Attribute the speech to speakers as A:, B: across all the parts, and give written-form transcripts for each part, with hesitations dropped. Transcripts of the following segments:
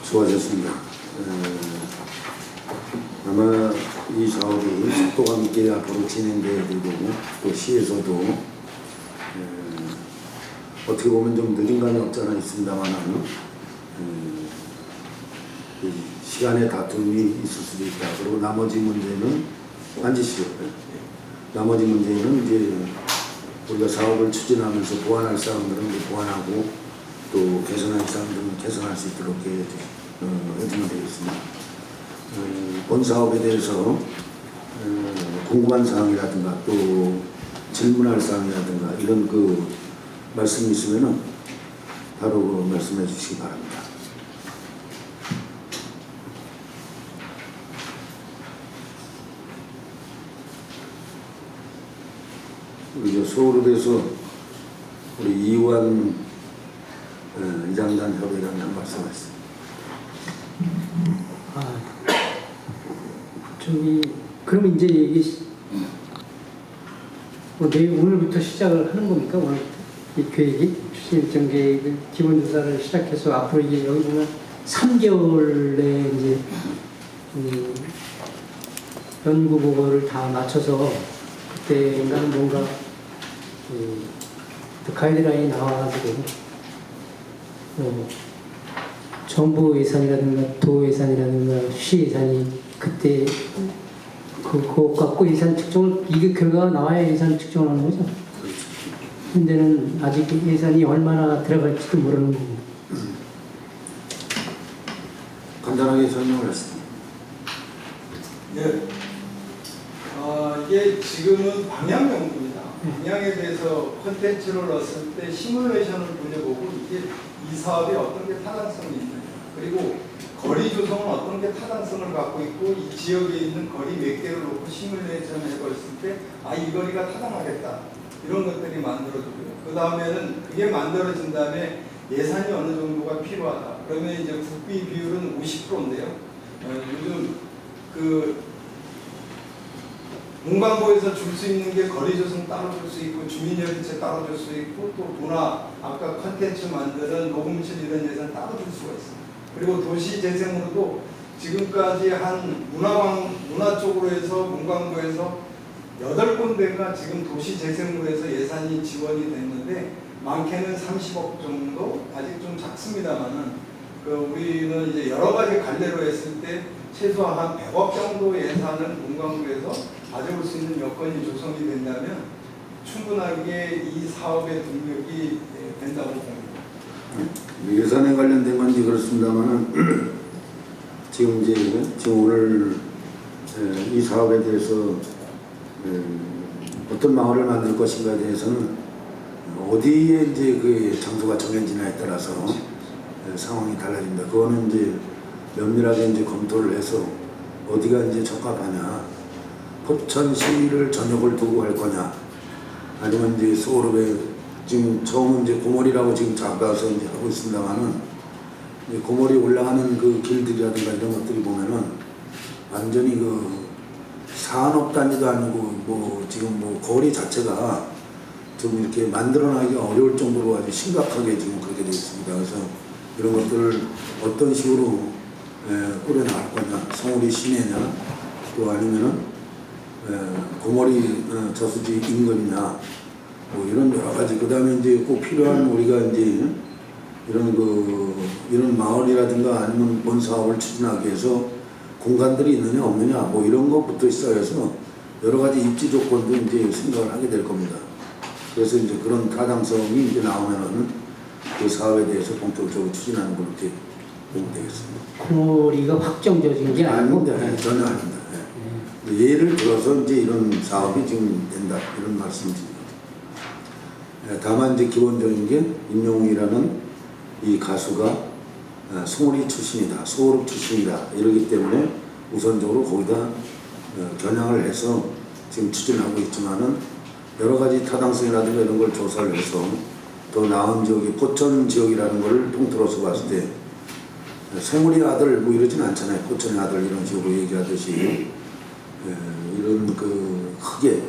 A: 수고하셨습니다. 아마 이 사업이 속도감 있게 앞으로 진행돼야 되고 또 시에서도 어떻게 보면 좀 늦은 감이 없잖아 있습니다만 시간의 다툼이 있을 수도 있다. 그리고 나머지 문제는 앉으시죠. 나머지 문제는 이제 우리가 사업을 추진하면서 보완할 사항들은 이제 보완하고 또 개선할 사항들은 개선할 수 있도록 해주면 되겠습니다. 본 사업에 대해서 궁금한 사항이라든가 또 질문할 사항이라든가 이런 그 말씀이 있으면은 바로 말씀해 주시기 바랍니다. 우리 서울읍에서 우리 이완 이장단 협의회장 말씀하셨습니다.
B: 그럼 이제 오늘부터 시작을 하는 겁니까? 오늘부터 이 계획이 추진 일정 계획을 기본 조사를 시작해서 앞으로 이제 여기 보면 3개월 내에 이제 연구 보고를 다 마쳐서 그때인가는 뭔가 가이드라인이 나와가지고 정부 예산이라든가 도 예산이라든가 시 예산이 그때 그거 갖고 예산 측정을 이게 결과가 나와야 예산 측정을 하는 거죠. 현재는 아직 예산이 얼마나 들어갈지도 모르는 겁니다.
A: 간단하게 설명을 했습니다.
C: 예. 이게 지금은 방향 연구입니다. 방향에 대해서 콘텐츠를 넣었을 때 시뮬레이션을 돌려보고 이게 이 사업에 어떤 게 타당성이 있느냐, 그리고 거리 조성은 어떤 게 타당성을 갖고 있고 이 지역에 있는 거리 몇 개를 놓고 시뮬레이션을 해봤을 때 이 거리가 타당하겠다, 이런 것들이 만들어지고요. 그 다음에는 그게 만들어진 다음에 예산이 어느 정도가 필요하다. 그러면 이제 국비 비율은 50%인데요. 요즘 문광부에서 줄 수 있는 게 거리 조성 따로 줄 수 있고 주민협의체 따로 줄 수 있고 또 문화, 아까 컨텐츠 만드는 녹음실 이런 예산 따로 줄 수가 있습니다. 그리고 도시재생으로도 지금까지 한 문화 쪽으로 해서 문광부에서 8군데가 지금 도시재생으로 해서 예산이 지원이 됐는데 많게는 30억 정도, 아직 좀 작습니다만은 우리는 이제 여러 가지 관례로 했을 때 최소한 한 100억 정도 예산을 문광부에서 가져올 수 있는 여건이 조성이 된다면 충분하게 이 사업의 동력이 된다고 봅니다.
A: 예산에 관련된 건지 그렇습니다만은 지금 오늘 이 사업에 대해서 어떤 마을을 만들 것인가에 대해서는 어디에 이제 그 장소가 정해지냐에 따라서 상황이 달라집니다. 그거는 이제 면밀하게 이제 검토를 해서 어디가 이제 적합하냐, 포천시를 전역을 두고 할 거냐, 아니면 이제 서울읍에 지금 처음 이제 고머리라고 지금 잡아서 이제 하고 있습니다만은 고머리 올라가는 그 길들이라든가 이런 것들이 보면은 완전히 그 산업 단위도 아니고 지금 거리 자체가 좀 이렇게 만들어나기가 어려울 정도로 아주 심각하게 지금 그렇게 되어 있습니다. 그래서 이런 것들을 어떤 식으로 꾸려나갈 거냐, 성우리 시내냐, 또 아니면은 고머리 저수지 인근이냐, 이런 여러 가지. 그 다음에 이제 꼭 필요한 우리가 이제 이런 마을이라든가 아니면 본 사업을 추진하기 위해서 공간들이 있느냐 없느냐 이런 것부터 시작해서 여러 가지 입지 조건도 이제 생각을 하게 될 겁니다. 그래서 이제 그런 타당성이 이제 나오면은 그 사업에 대해서 본격적으로 추진하는 걸로 이렇게 보면 되겠습니다.
B: 고머리가 확정적인 게 아니고
A: 전혀 아닙니다. 예를 들어서 이제 이런 사업이 지금 된다, 이런 말씀입니다. 다만 이제 기본적인 게 임영웅이라는 이 가수가 송우리 출신이다, 서울읍 출신이다, 이러기 때문에 우선적으로 거기다 겨냥을 해서 지금 추진하고 있지만은 여러 가지 타당성이라든가 이런 걸 조사를 해서 더 나은 지역이 포천 지역이라는 걸 통틀어서 봤을 때 생우리 아들 이러진 않잖아요. 포천의 아들 이런 식으로 얘기하듯이 이런 크게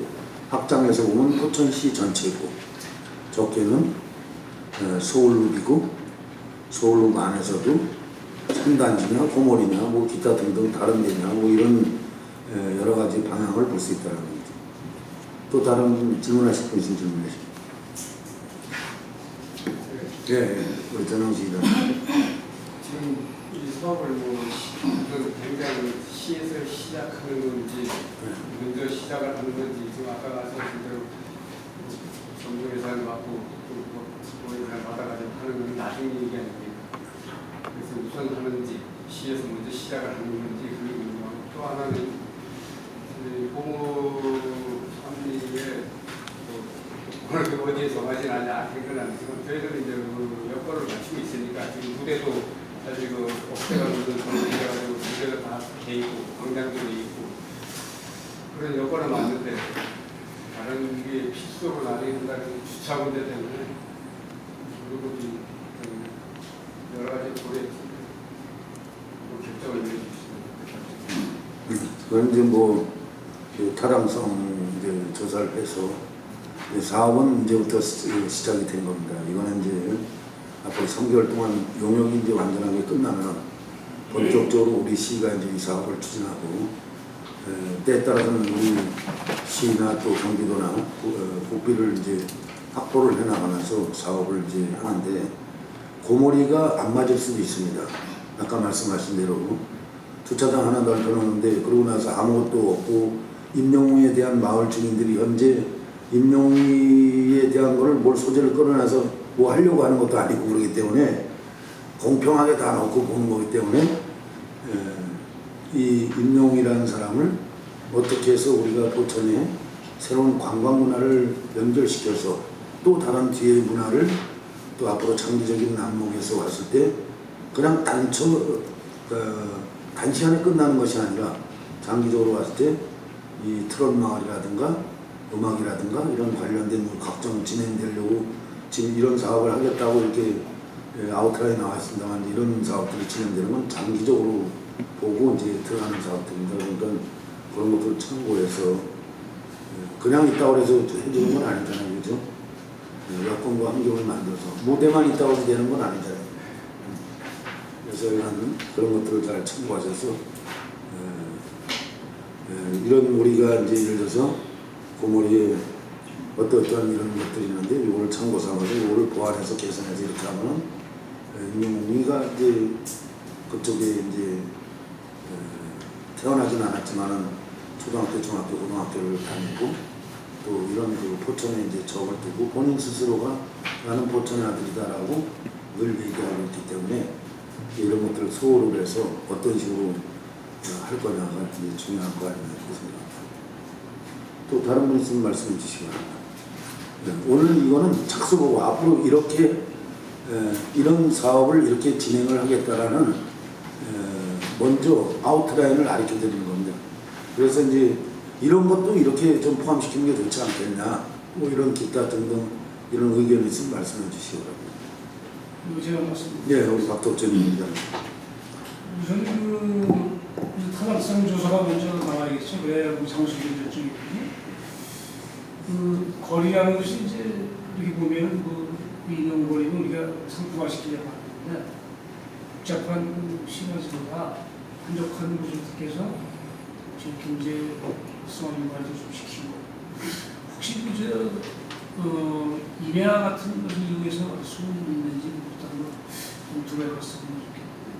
A: 확장해서 보면 포천시 전체고 적게는 서울읍이고 서울읍 안에서도 분단지냐 고몰이냐 뭐 기타 등등 다른 데냐 뭐 이런 여러 가지 방향을 볼 수 있다는 거죠. 또 다른 질문하실 분 있으면 질문하시죠. 예, 우리 전영식이다.
D: 지금 이 사업을 굉장히 시에서 시작하는 건지 먼저 시작을 하는 건지 지금 아까 말씀하신 대로 정부 예산을 받고 또 예산을 받아가지고 하는 건 나중에 얘기 아닙니까? 그래서 우선 하는지 시에서 먼저 시작을 하는 건지 그리고 또 하나는 부모 참리에 오늘 어디에 정하진 않냐 그건 아니지만 저희들은 이제 그 여건을 갖추고 있으니까 지금 무대도 사실 그 업체가 모든 정리해가지고 무대가 다 돼 있고 광장도 돼 있고 그런 여건은 맞는데 다른 게 필수로 나중에 한다는 주차 문제 때문에 그리고 좀 여러 가지 고려해서 결정을 내려주시면
A: 그건 이제 그 타당성 이제 조사를 해서 사업은 이제부터 시작이 된 겁니다. 이거는 이제 앞으로 3개월 동안 용역이 이제 완전하게 끝나면 본격적으로 우리 시가 이제 이 사업을 추진하고 때에 따라서는 우리 시나 또 경기도나 국비를 이제 확보를 해나가면서 사업을 이제 하는데 고몰이가 안 맞을 수도 있습니다. 아까 말씀하신 대로 주차장 하나 넓혀놓는데 그러고 나서 아무것도 없고 임영웅에 대한 마을 주민들이 현재 임영웅에 대한 거를 뭘 소재를 끌어내서 뭐 하려고 하는 것도 아니고 그러기 때문에 공평하게 다 놓고 보는 거기 때문에 이 임영웅이라는 사람을 어떻게 해서 우리가 포천에 새로운 관광 문화를 연결시켜서 또 다른 뒤의 문화를 또 앞으로 장기적인 안목에서 왔을 때 그냥 단시간에 끝나는 것이 아니라 장기적으로 왔을 때 이 트롯 마을이라든가 음악이라든가 이런 관련된 각종 진행되려고 지금 이런 사업을 하겠다고 이렇게 아웃라인 나와 있습니다만 이런 사업들이 진행되는 건 장기적으로 보고 이제 들어가는 사업들입니다. 그러니까 그런 것들을 참고해서 그냥 있다고 해서 해주는 건 아니잖아요. 그죠? 여건과 환경을 만들어서 무대만 있다고 해서 되는 건 아니잖아요. 그래서 이런 그런 것들을 잘 참고하셔서 이런 우리가 이제 예를 들어서 고몰이에 어떠한 이런 것들이 있는데 이거를 참고 삼아서 이거를 보완해서 계산해서 이렇게 하면은 임영웅이가 이제 그쪽에 이제 태어나진 않았지만은 초등학교, 중학교, 고등학교를 다니고 또 이런 그 포천에 이제 적을 두고 본인 스스로가 나는 포천의 아들이다라고 늘 얘기하고 있기 때문에 이런 것들을 소홀을 해서 어떤 식으로 할 거냐가 이제 중요한 거 아니냐 생각합니다. 또 다른 분 있으면 말씀해 주시기 바랍니다. 오늘 이거는 착수보고 앞으로 이렇게 이런 사업을 이렇게 진행을 하겠다라는 먼저 아웃라인을 가르쳐 드리는 겁니다. 그래서 이제 이런 것도 이렇게 좀 포함시키는 게 좋지 않겠냐 뭐 이런 기타 등등 이런 의견이 있으면 말씀해 주시기 바랍니다.
E: 제가 말씀.
A: 네, 우리 박덕전 위원장.
E: 우선 타당성 조사가 먼저 나와야겠죠. 그래야 우리 상수기 결정이 되고. 거리라는 것이 이제 이렇게 보면 인용 거리는 우리가 상품화시키려고 하는데 복잡한 시너지보다 한적한 곳을 택해서 경제성 인과를 좀 시키고 혹시 임야 같은 것을 이용해서 할 수 있는지 한번 검토를 해봤으면 좋겠네요.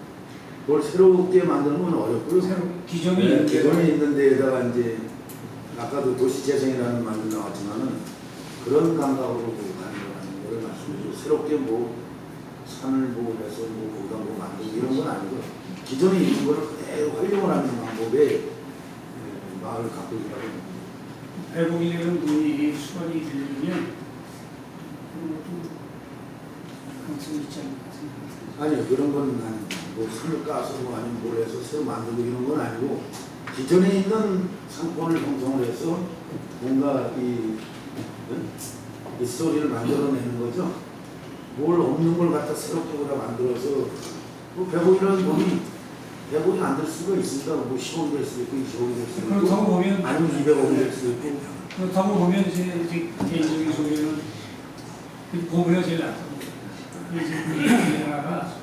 A: 뭘 새롭게 만드는 건 어렵고요.
E: 새로 기존에
A: 기존에 있는 데에다가 이제 아까도 도시재생이라는 말도 나왔지만은 그런 감각으로 가는 거를 말씀드리고 새롭게 뭐 산을 보호해서 뭐 거기다 뭐 만들고 이런 건 아니고 기존에 있는 거를 그대로 활용을 하는 방법에 마을을 갖고 있다고 봅니다.
E: 회복이라는 돈이 수반이 되려면 그런 것도 가능성이 있지 않을까 생각합니다.
A: 아니요, 그런 건 아닙니다. 뭐 술을 까서 뭐 아니면 뭘 해서 새로 만들고 이런 건 아니고 기존에 있는 상권을 형성을 해서 뭔가 이 스토리를 만들어내는 거죠. 뭘 없는 걸 갖다 새롭게 보다 만들어서 뭐 100억이라는 돈이 100억이 안 될 수가 있습니다. 뭐 10억이 될 수도 있고 20억이 될 수도 있고
E: 그렇다고 보면
A: 아니면 200억이 될 수도 있고
E: 그렇다고 보면 이제 개인적인 소개는 보험이가 제일 낫다고 봅니다. 이제 하나가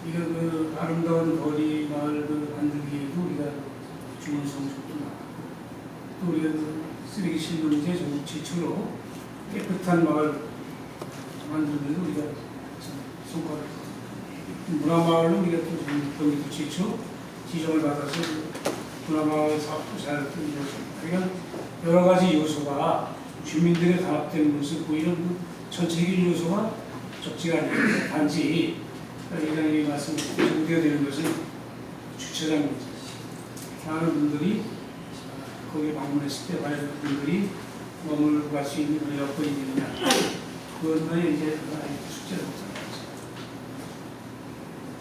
E: 이거 그 아름다운 거리 마을 그 만들기에도 우리가 좋은 성적도 나왔고 또 우리가 그 쓰레기 실물 문제 지초로 깨끗한 마을 만들기에도 우리가 참 성과를 문화마을은 우리가 또 거기도 지정을 받아서 문화마을 사업도 잘 이루어집니다. 그러니까 여러 가지 요소가 주민들의 단합된 모습 보이는 그 전체적인 요소가 적지가 않습니다. 단지 이장님이 말씀하신 문제가 되는 것은 주차장입니다. 많은 분들이 거기 방문했을 때 과연 분들이 머물고 갈 수 있는 여건이 되느냐 그것만이 이제 숙제를 못합니다.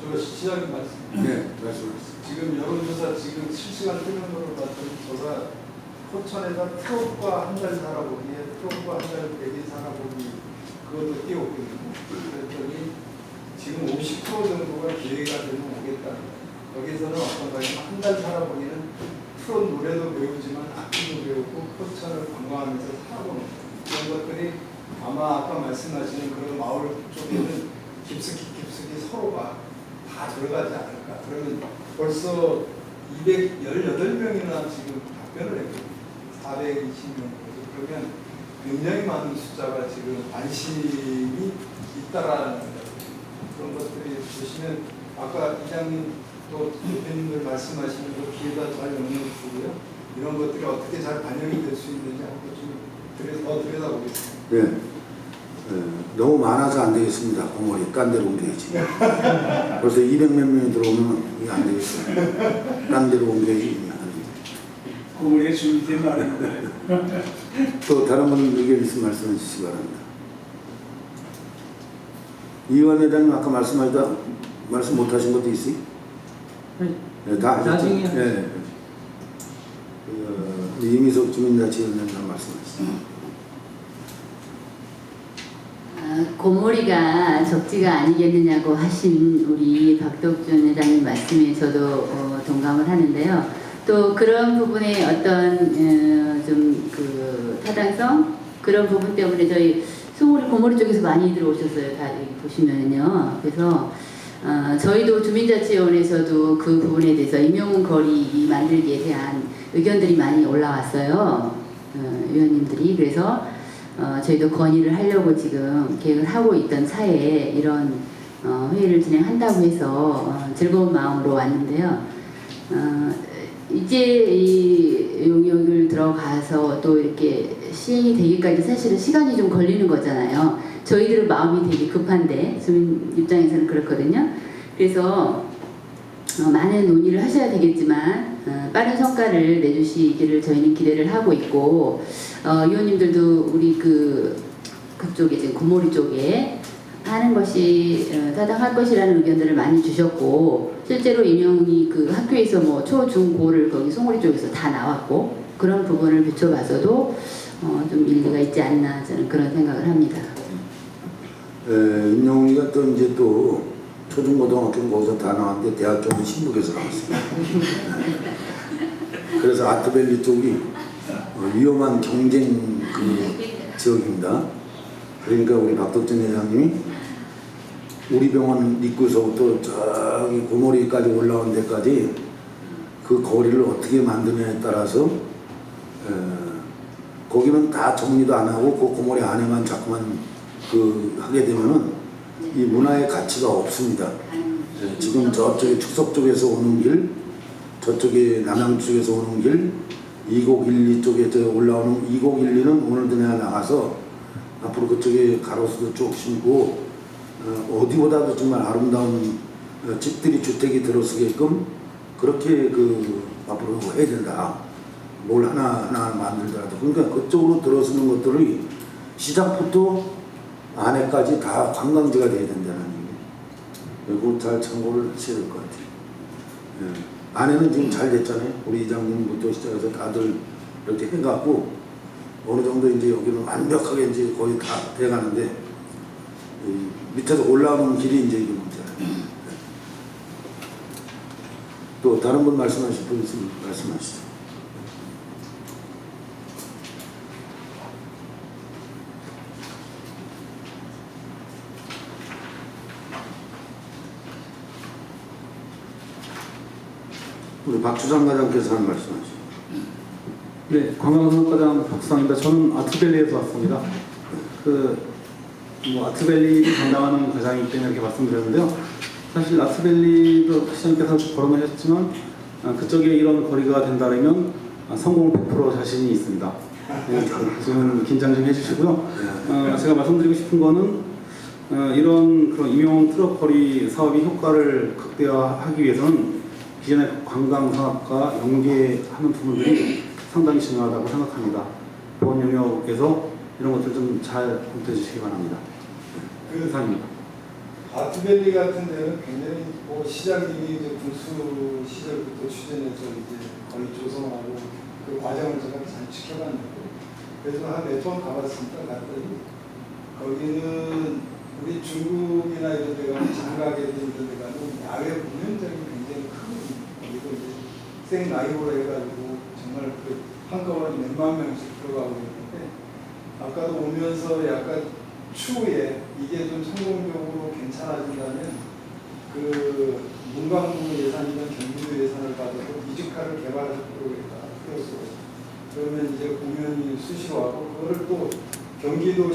C: 저 시장님 말씀.
A: 네, 말씀하세요.
C: 지금 여론조사 지금 실시간 뜨는 걸로 봤더니 조사 포천에다 트럭과 한 달 살아보기에 트럭과 한 달 대기 살아보기 그것도 띄웠거든요. 그랬더니 지금 50% 정도가 기회가 되면 오겠다는 거예요. 여기서는 어떤가요? 한 달 살아보기는 트롯 노래도 배우지만 악기도 배우고 포천을 관광하면서 살아보는 거예요. 이런 것들이 아마 아까 말씀하시는 그런 마을 쪽에는 깊숙이 서로가 다 들어가지 않을까. 그러면 벌써 218명이나 지금 답변을 했거든요. 420명. 그러면 굉장히 많은 숫자가 지금 관심이 있다라는 거예요. 그런 것들이 보시면 아까 이장님 또 대표님들 말씀하시는 거 귀에다 잘 영향을 주고요. 이런 것들이 어떻게 잘 반영이 될 수 있는지 한번 좀 더 들여다보겠습니다.
A: 네. 너무 많아서 안 되겠습니다. 공원이 딴 데로 옮겨야지. 벌써 200몇 명이 들어오면 이게 안 되겠어요. 딴 데로 옮겨야지.
E: 고물에 준비된 말인데
A: 또 다른 분 의견 있으면 말씀해 주시기 바랍니다. 이완 회장님 아까 말씀 못 하신 것도 있어요? 네, 다 하셨죠?
B: 나중에
A: 네. 이미석 주민자치위원장 말씀하시죠.
F: 고모리가 적지가 아니겠느냐고 하신 우리 박덕준 회장님 말씀에 저도 동감을 하는데요. 또 그런 부분에 어떤 좀 그 타당성 그런 부분 때문에 저희 송우리 고모리 쪽에서 많이 들어오셨어요. 다 여기 보시면은요. 그래서 저희도 주민자치위원회에서도 그 부분에 대해서 임용훈 거리 만들기에 대한 의견들이 많이 올라왔어요. 위원님들이. 그래서 저희도 건의를 하려고 지금 계획을 하고 있던 차에 이런 회의를 진행한다고 해서 즐거운 마음으로 왔는데요. 이제 이 용역을 들어가서 또 이렇게 시행이 되기까지 사실은 시간이 좀 걸리는 거잖아요. 저희들은 마음이 되게 급한데 주민 입장에서는 그렇거든요. 그래서 많은 논의를 하셔야 되겠지만 빠른 성과를 내주시기를 저희는 기대를 하고 있고 위원님들도 우리 그쪽에 지금 고모리 쪽에 하는 것이 타당할 것이라는 의견들을 많이 주셨고 실제로 임용이 그 학교에서 뭐 초, 중, 고를 거기 송우리 쪽에서 다 나왔고 그런 부분을 비춰봐서도 좀 일리가 있지 않나 저는 그런 생각을 합니다.
A: 임영웅이가 또 이제 또 초중고등학교는 거기서 다 나왔는데 대학 쪽은 신북에서 나왔어요. 그래서 아트밸리 쪽이 위험한 경쟁 그 지역입니다. 그러니까 우리 박덕진 회장님이 우리 병원 입구서부터 저기 고모리까지 올라온 데까지 그 거리를 어떻게 만드냐에 따라서 거기는 다 정리도 안 하고 그 고모리 안에만 자꾸만 그 하게 되면은 이 문화의 가치가 없습니다. 지금 저쪽에 축석 쪽에서 오는 길, 저쪽에 남양 쪽에서 오는 길, 2012 쪽에 저 올라오는 2012는 오늘도 내가 나가서 앞으로 그쪽에 가로수도 쭉 심고 어디보다도 정말 아름다운 집들이 주택이 들어서게끔 그렇게 그 앞으로 해야 된다. 뭘 하나 만들더라도 그러니까 그쪽으로 들어서는 것들이 시작부터 안에까지 다 관광지가 돼야 된다는 얘기. 그걸 잘 참고를 하셔야 될 것 같아요. 예. 안에는 지금 잘 됐잖아요. 우리 이장님부터 시작해서 다들 이렇게 해갖고 어느 정도 이제 여기는 완벽하게 이제 거의 다 돼가는데 밑에서 올라오는 길이 이제 이게 문제예요. 또 다른 분 말씀하실 분 있으면 말씀하시죠. 우리 박주장 과장께서 한 말씀하시죠.
G: 네, 관광산업과장 박수상입니다. 저는 아트밸리에서 왔습니다. 아트밸리를 담당하는 과장이기 때문에 이렇게 말씀드렸는데요. 사실 아트밸리도 시장님께서 거론하셨지만 그쪽에 이런 거리가 된다면 성공 100% 자신이 있습니다. 네, 지금 긴장 좀 해주시고요. 제가 말씀드리고 싶은 거는 이런 그런 임용 트럭 거리 사업이 효과를 극대화하기 위해서는 기존의 관광산업과 연계하는 부분들이 상당히 중요하다고 생각합니다. 보건 영역에서 이런 것들 좀 잘 검토해 주시기 바랍니다. 이상입니다.
C: 아트밸리 같은 데는 굉장히 시장님이 이제 군수 시절부터 추진해서 이제 거의 조성하고 그 과정을 제가 잘 지켜봤는데 그래서 한 몇 번 가봤습니다. 갔더니 거기는 우리 중국이나 이런 데 가면 장가게 이런 데 가면 야외 공연장이 굉장히 크거든요. 그리고 이제 생라이브로 해가지고 정말 그 한꺼번에 몇만 명씩 들어가고 있는데 아까도 오면서 약간 추후에 이게 좀 성공적으로 괜찮아진다면 그 문광부 예산이나 경기도 예산을 받아서 뮤지컬을 개발하도록 했다. 그러면 이제 공연이 수시로 하고 그거를 또 경기도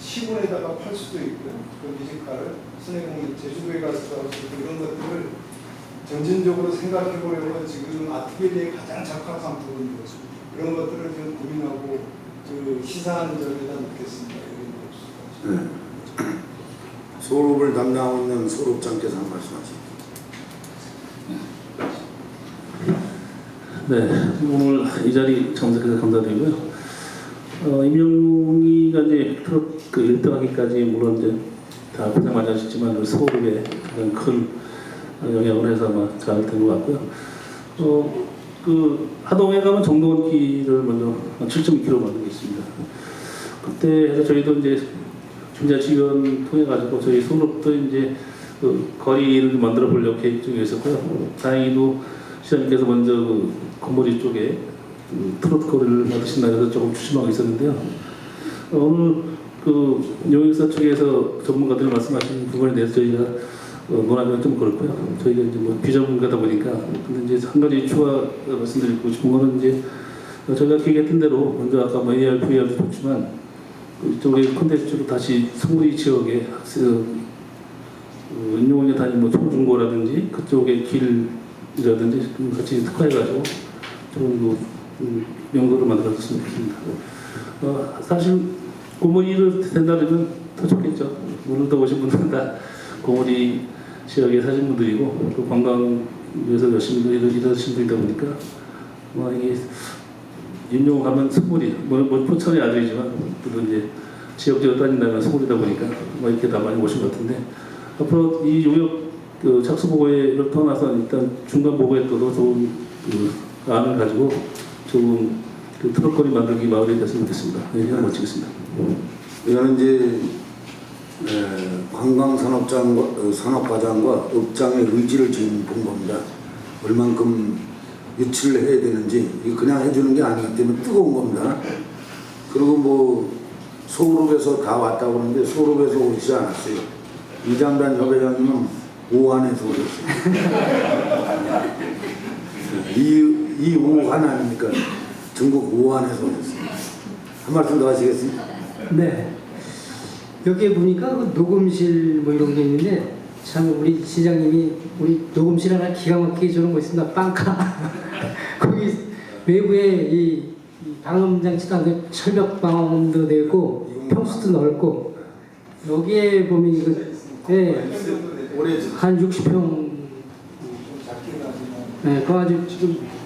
C: 시군에다가 팔 수도 있고요. 그 뮤지컬을 순회공연 제주도에 가서도 할 수 있고 이런 것들을 점진적으로 생각해 보려고 지금 아트밸리의 가장 적합한 부분인 거죠. 이런 것들을 좀 고민하고 그 시사하는 점에다 놓겠습니다.
A: 네. 소롭을 담당하고 있는 소롭장께서 한 말씀하시죠.
H: 네, 오늘 이 자리 참석해서 감사드리고요. 임영웅이가 이제 트롯 그 1등하기까지 물론 이제 다 고생 많이 하셨지만 우리 소울에 가장 큰 영향을 해서 아마 잘 된 것 같고요. 그 하동에 가면 정동원 길을 먼저 7.2km 만들고 있습니다. 그때 해서 저희도 이제 중자 지원 통해 가지고 저희 소롭도 이제 그 거리를 만들어 보려고 계획 중에 있었고요. 다행히도 시장님께서 먼저 그 건물이 쪽에 트로트 거리를 만드신다 해서 조금 추심하고 있었는데요. 오늘 그 용역사 쪽에서 전문가들이 말씀하신 부분에 대해서 저희가 논하면 좀 그렇고요. 저희가 이제 뭐 비전문가다 보니까 근데 이제 한 가지 추가 말씀드리고 싶은 거는 이제 저희가 기획했던 대로 먼저 아까 뭐 AR, VR도 좋지만 이쪽에 콘텐츠로 다시 소리 지역의 학생 은용원에 다니는 뭐 초중고라든지 그쪽의 길이라든지 같이 특화해가지고 좋은 명도를 만들었으면 좋겠습니다. 사실 고모리를 된다면 더 좋겠죠. 오늘도 오신 분들은 다 고모리 지역에 사신 분들이고 또 관광에서 열심히 일하신 분이다 보니까 이게 윤용 가면 스물이 뭐 포천의 아들이지만 또 이제 지역적으로 따진다면 스물이다 보니까 이렇게 다 많이 오신 것 같은데 앞으로 이 용역 그 착수 보고회를 떠나서 일단 중간 보고회 때도 좋은 그 안을 가지고 좋은 그 트럭거리 만들기 마을이 됐으면 좋겠습니다. 네, 이상 마치겠습니다.
A: 이거는 이제 관광산업장과 산업과장과 업장의 의지를 지금 본 겁니다. 얼만큼 유치를 해야 되는지 이거 그냥 해주는 게 아니기 때문에 뜨거운 겁니다. 그리고 뭐 소그룹에서 다 왔다고 하는데 소그룹에서 오지 않았어요. 이장단 협회장님은 오한에서 오셨어요. 이 오한 아닙니까? 전국 오한에서 오셨어요. 한 말씀 더 하시겠습니까?
B: 네. 여기에 보니까 그 녹음실 뭐 이런 게 있는데 참 우리 시장님이 우리 녹음실 하나 기가 막히게 주는 거 있습니다. 빵카. 거기 외부에 이 방음 장치도 안 되고 철벽 방음도 되고 평수도 넓고 여기에 보면 이거 한 60평. 네, 그거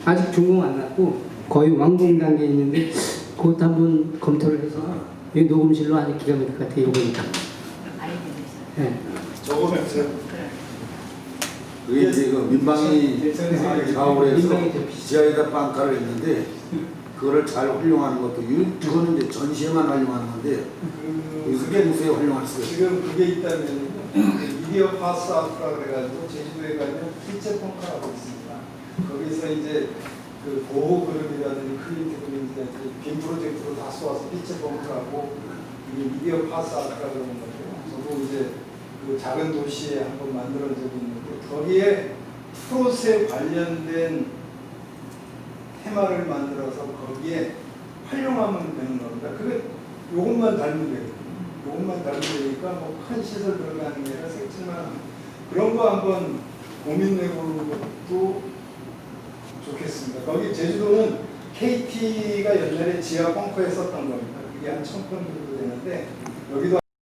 B: 아직 준공 안 났고 거의 완공 단계에 있는데 그것도 한번 검토를 해서 이 녹음실로 아주 기가 막힐 것 같아요. 이거 보니까. 네.
C: 적으면서
A: 그게 이제 그 민방위 사업을 해서 지하에다 빵카를 했는데 그거를 잘 활용하는 것도 그거는 이제 전시에만 활용하는 건데 그게 무슨 활용할 수 있어요.
C: 지금 그게 있다면 미디어 파스 아트라 그래가지고 제주도에 가면 필체 펑카라고 있습니다. 거기서 이제 그 보호 그룹이라든지 클린 그룹이라든지 빔 프로젝트로 다 쏘아서 필체 펑크라고 미디어 파스 아트라 그러는 거죠. 저도 이제 그 작은 도시에 한번 만들어 적이 있는데 거기에 트롯에 관련된 테마를 만들어서 거기에 활용하면 되는 겁니다. 그게 요것만 달면 되거든요. 요것만 달면 되니까 뭐 큰 시설 들어가는 게 아니라 색칠만 하면 그런 거 한번 고민해보는 것도 좋겠습니다. 거기 제주도는 KT가 옛날에 지하 벙커에 썼던 겁니다. 그게 한 1000건 정도 되는데 여기도